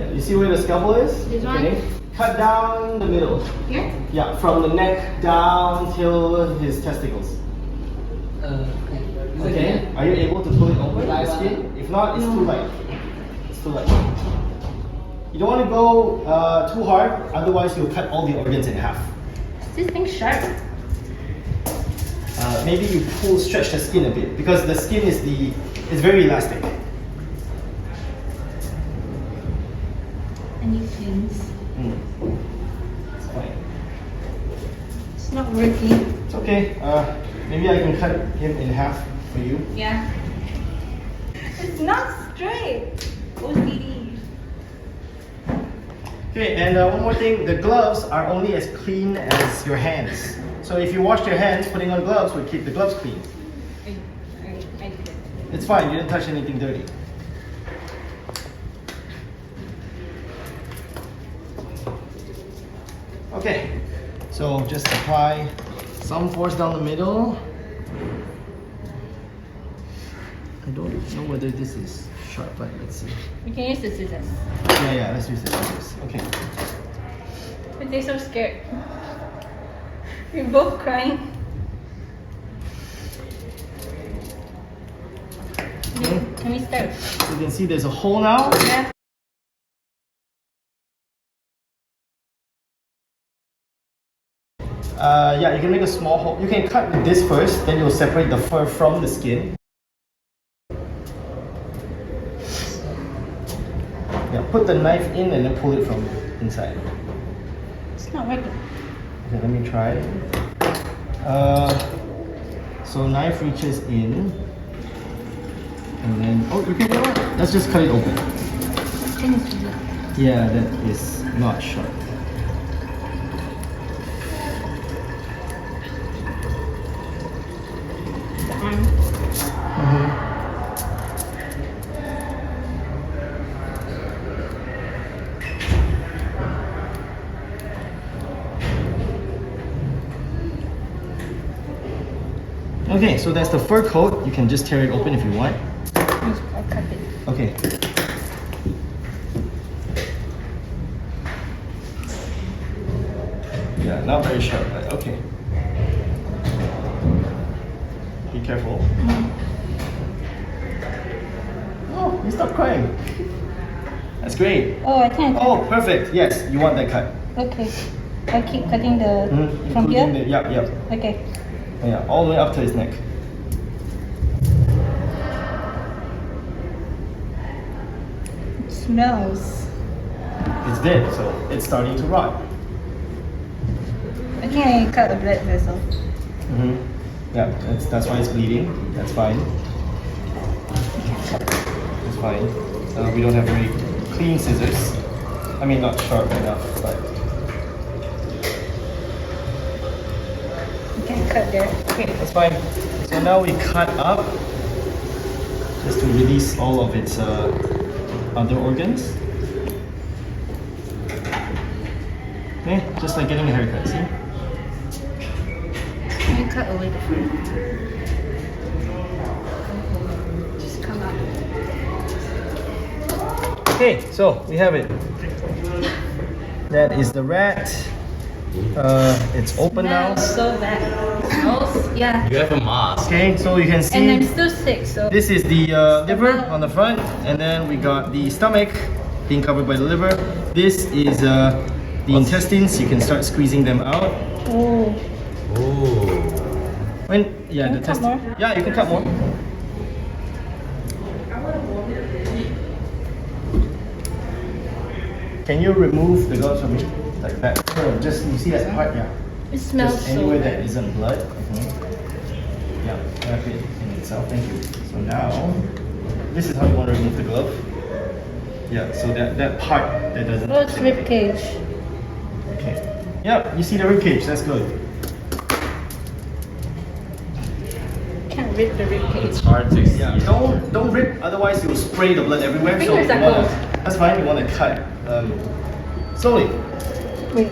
Yeah, you see where the scalpel is? This one? Okay. Cut down the middle. Here? Yeah, from the neck down till his testicles. Okay. Okay. Are you able to pull it open, the skin? If not, it's too light. It's too light. You don't want to go too hard, otherwise you'll cut all the organs in half. Is this thing sharp? Maybe you stretch the skin a bit because the skin is very elastic. I need pins. It's fine. It's not working. It's okay. Maybe I can cut him in half for you. Yeah. It's not straight. OCD. Okay, and one more thing, the gloves are only as clean as your hands. So if you washed your hands, putting on gloves would keep the gloves clean. I did it. It's fine, you didn't touch anything dirty. Okay, so just apply some force down the middle. I don't know whether this is sharp, but let's see. We can use the scissors. Yeah, let's use the scissors. Okay. But they're so scared. We're both crying. Can we start? So you can see there's a hole now. Yeah. Yeah, you can make a small hole. You can cut this first, then you'll separate the fur from the skin. Yeah, put the knife in and then pull it from inside. It's not working. Okay, let me try. So knife reaches in, and then you know what? Let's just cut it open. Yeah, that is not sharp. The arm. Okay, so that's the fur coat. You can just tear it open if you want. I'll cut it. Okay. Yeah, not very sharp, but okay. Be careful. Oh, you stopped crying. That's great. Oh, I can't. Oh, perfect. Yes, you want that cut. Okay. I keep cutting the from Including here. Yep. Okay. Yeah, all the way up to his neck. It smells. It's dead, so it's starting to rot. I think I cut a blood vessel. Yeah, that's why it's bleeding. That's fine. It's fine. We don't have very clean scissors. I mean, not sharp enough, but You can cut there. Okay. that's fine. So now we cut up just to release all of its other organs. Okay, just like getting a haircut, see? Can you cut away the fur? Just come out. Okay, so we have it. That is the rat. It's open now. Smells so bad. Smells, yeah. You have a mask. Okay, so you can see. And I'm still sick, so. This is the liver on the front, and then we got the stomach being covered by the liver. This is the intestines. You can start squeezing them out. Oh. Oh. The Can you cut more? Yeah, you can cut more. Can you remove the gloves from me? Like that. No, just you see that part, yeah. It smells Just so anywhere bad. that isn't blood. Yeah, wrap it in itself. Thank you. So now, this is how you want to remove the glove. Yeah, so that part that doesn't. Oh, it's rib cage. Okay. Yeah, you see the rib cage. That's good. Can't rip the rib cage. It's hard to see. Yeah, don't rip. Otherwise, you'll spray the blood everywhere. Fingers you are wanna- cold. That's fine. You want to cut slowly. Wait.